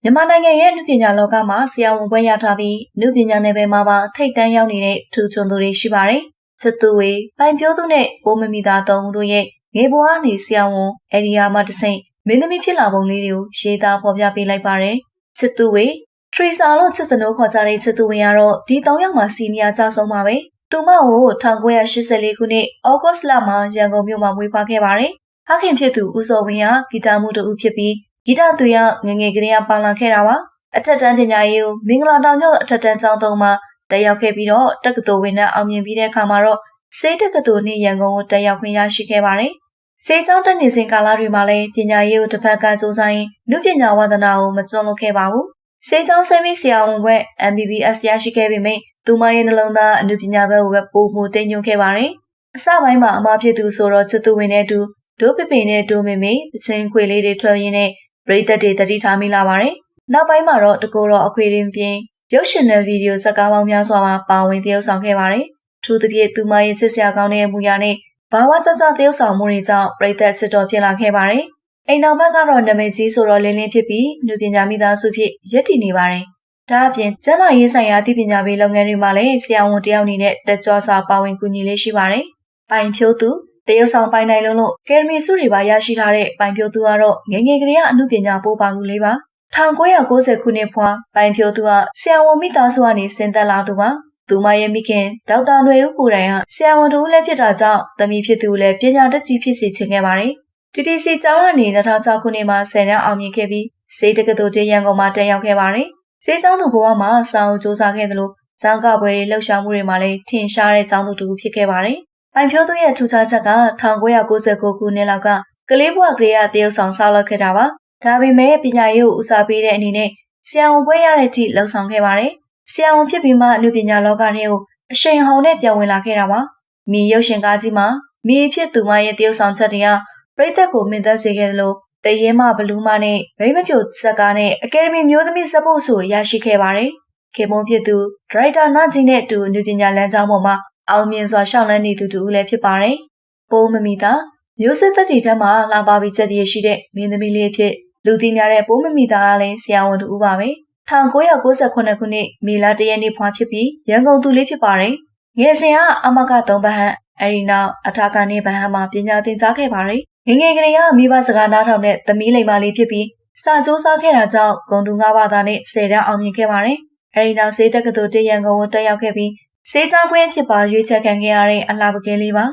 မြန်မာနိုင်ငံရဲ့အနုပညာလောကမှာဆရာဝန်ဘွဲ့ရထားပြီးအနုပညာနယ်ပယ်မှာပါထိပ်တန်းရောက်နေတဲ့ထူးချွန်သူတွေရှိပါတယ်။စစ်သူဝေပိုင်ပြောသူနဲ့ပိုးမမီသားသုံးဦးတို့ရဲ့ငယ်ဘဝနေဆရာဝန်အရီယာမှတဆင့်မင်းသမီးဖြစ်လာပုံလေးတွေကိုရေးသားဖော်ပြပေးလိုက်ပါတယ်။စစ်သူဝေထရီဆာလို့ချစ်စနိုးခေါ်ကြတဲ့စစ်သူဝေကတော့ဒီ၃ယောက်မှာစီနီယာကြဆုံးပါပဲ။သူမကို1984ခုနှစ်ဩဂတ်စ်လမှာရန်ကုန်မြို့မှာမွေးဖွားခဲ့ပါတယ်။ဖခင်ဖြစ်သူဦးစောဝင်းဟာဂီတမှုတူဖြစ်ပြီးဂီတသူရငငယ်ကလေးကပါလာခဲ့တာပါအထက်တန်းပညာရေးကိုမင်္ဂလာတောင်ကျောင်းအထက်တန်းကျောင်းသုံးမှာတက်ရောက်ခဲ့ပြီးတော့တက္ကသိုလ်ဝင်တန်းအောင်မြင်ပြီးတဲ့အခါမှာတော့စေတက္ကသိုလ်နှင့်ရန်ကုန်ကိုတက်ရောက်ခွင့်ရရှိခဲ့ပါတယ်စေကျောင်းတက်နေစဉ်ကာလတွေမှာလည်းပညာရေးကိုတစ်ဖက်ကစူးစမ်းရင်းနုပညာဝါသနာကိုမကျွမ်းလို့ခဲ့ပါဘူးစေကျောင်းဆင်းပြီးဆရာဝန်ဘွဲ့ MBBS ရရှိခဲ့ပေမယ့်သူမရဲ့နှလုံးသားအနုပညာဘက်ကိုပဲပိုမိုတိမ်ညွှန်ခဲ့ပါတယ်အစပိုင်းမှာအမဖြစ်သူဆိုတော့ချစ်သူဝင်တဲ့သူဒိုးပပင်နဲ့ဒိုးမေမေသချင်းခွေလေးတွေထွက်ရင်းနဲ့ပရိသတ်တွေတတိထားမိလာပါတယ်။နောက်ပိုင်းမှာတော့တကူတော်အခွေရင်းပြင်ရုပ်ရှင်နဲ့ဗီဒီယိုဇာတ်ကားပေါင်းများစွာမှာပါဝင်သရုပ်ဆောင်ခဲ့ပါတယ်။ထို့သဖြင့်သူမရဲ့ချစ်စရာကောင်းတဲ့အမူအရာနဲ့ဘာဝကြကြသရုပ်ဆောင်မှုတွေကြောင့်ပရိသတ်ချစ်တော်ဖြစ်လာခဲ့ပါတယ်။အိမ်နောက်ဘက်ကတော့နာမည်ကြီးဆိုတော့လင်းလင်းဖြစ်ပြီးနုပညာမိသားစုဖြစ်ရပ်တည်နေပါတယ်။ဒါအပြင်ကျန်းမာရေးဆိုင်ရာသိပညာပေးလုပ်ငန်းတွေမှာလည်းဆရာဝန်တယောက်အနေနဲ့တက်ကြွစွာပါဝင်ကူညီလေးရှိပါတယ်။ပိုင်ဖြိုးသူတရုတ်ဆောင်ပိုင်နိုင်လုံးလို့ကယ်ဒမီစုတွေပါရရှိထားတဲ့ပိုင်ဖြိုးသူကတော့ငငယ်ကလေးကအမှုပညာပိုးပါလူလေးပါ1990ခုနှစ်ဖွာပိုင်ဖြိုးသူကဆရာဝန်မိသားစုကနေဆင်းသက်လာသူပါသူမရဲ့မိခင်ဒေါက်တာຫນွေဦးကိုတိုင်ကဆရာဝန်တို့လည်းဖြစ်တာကြောင့်သမီးဖြစ်သူလည်းပညာတတ်ကြီးဖြစ်စေချင်ခဲ့ပါတယ် TTC ကျောင်းကနေ2006ခုနှစ်မှာ10တန်းအောင်မြင်ခဲ့ပြီးစေတက္ကသိုလ်ရန်ကုန်မှာတက်ရောက်ခဲ့ပါတယ်စေကျောင်းသူဘဝမှာစာအုပ်စူးစမ်းခဲ့သလိုကျောင်းကပွဲတွေလှုပ်ရှားမှုတွေမှာလည်းထင်ရှားတဲ့ကျောင်းသူတူဖြစ်ခဲ့ပါတယ်ပိုင်ဖြိုးသူရဲ့ထူးခြားချက်က1999ခုနှစ်လောက်ကကလေးဘဝကလေးကတရုတ်ဆောင်ဆောက်လုပ်ခဲ့တာပါဒါပေမဲ့ပညာရေးကိုဦးစားပေးတဲ့အနေနဲ့ဆရာဝန်ဘွဲ့ရတဲ့အထိလှုပ်ဆောင်ခဲ့ပါတယ်ဆရာဝန်ဖြစ်ပြီးမှအနုပညာလောကထဲကိုအရှိန်အဟုန်နဲ့ပြန်ဝင်လာခဲ့တာပါမီရုပ်ရှင်ကားကြီးမှာမီဖြစ်သူမရဲ့တရုတ်ဆောင်ချက်တွေကပရိသတ်ကိုမင်သက်စေခဲ့သလိုတရေမဘလူးမနဲ့မိမပြိုဇက်ကားနဲ့အကယ်ဒမီမျိုးသမီးဇက်ဖို့ဆိုရရှိခဲ့ပါတယ်ခေမုံဖြစ်သူဒရိုက်တာနာကြီးနဲ့အတူအနုပညာလမ်းကြောင်းပေါ်မှာအောင်မြင်စွာရှောက်လန်းနေသူတူလည်းဖြစ်ပါတယ်။ပိုးမမီသားမျိုးစစ်သက်တီထက်မှလာပါပြီးချက်တည်းရှိတဲ့မင်းသမီးလေးဖြစ်လူသိများတဲ့ပိုးမမီသားကလည်းဆရာဝန်တူပါပဲ။1998ခုနှစ်မေလ1ရက်နေ့ဖွားဖြစ်ပြီးရန်ကုန်သူလေးဖြစ်ပါတယ်။ငယ်စဉ်ကအမက3ဘဟန်အရီနောက်အထာကနေဘဟန်မှာပညာသင်ကြားခဲ့ပါတယ်။ငငယ်ကလေးကမိဘစကားနားထောင်တဲ့သမီးလိမ္မာလေးဖြစ်ပြီးစာကြိုးစားခဲ့တာကြောင့်ဂုဏ်တူ9ဘာသာနဲ့10တန်းအောင်မြင်ခဲ့ပါတယ်။အရီနောက်စေတက္ကသိုလ်ရန်ကုန်ကိုတက်ရောက်ခဲ့ပြီးစေးကြောင်းခွင့်ဖြစ်ပါရွေးချယ်ခံခဲ့ရတဲ့အလှပကင်းလေးပါ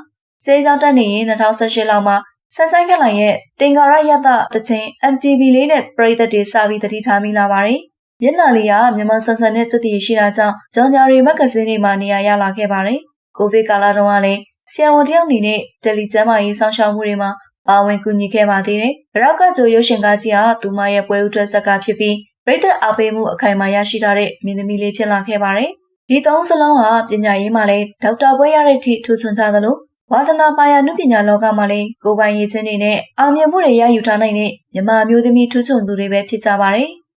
စေးကြောင်းတက်နေရင်2018လောက်မှာဆက်ဆိုင်ခက်လိုင်ရဲ့တင်္ကာရယတတချင်း MTV လေးနဲ့ပရိသတ်တွေစပြီးတတိထားမိလာပါတယ်မျက်နှာလေးကမြန်မာဆန်ဆန်နဲ့စက်တည်ရှိတာကြောင့်ဂျော်ညာရီမဂ္ဂဇင်းတွေမှာနေရာရလာခဲ့ပါတယ်ကိုဗစ်ကာလတုန်းကလည်းဆရာဝန်တယောက်အနေနဲ့တယ်လီကျမ်းမာရေးဆောင်ရှောက်မှုတွေမှာပါဝင်ကူညီခဲ့ပါသေးတယ်ဘရောက်ကဂျိုရုပ်ရှင်ကားကြီးကသူမရဲ့ပွဲဥထွက်ဇက်ကဖြစ်ပြီးပရိသတ်အားပေးမှုအခိုင်အမာရရှိထားတဲ့မင်းသမီးလေးဖြစ်လာခဲ့ပါတယ်ဒီသုံးစလုံးဟာပညာရေးမှာလည်းဒေါက်တာဘွဲ့ရတဲ့အထိထူးချွန်ကြသလိုဝါသနာပါရနုပညာလောကမှာလည်းကိုယ်ပိုင်ရည်ချင်းတွေနဲ့အောင်မြင်မှုတွေရယူထားနိုင်တဲ့မြန်မာမျိုးသမီးထူးချွန်သူတွေပဲဖြစ်ကြပါတယ်။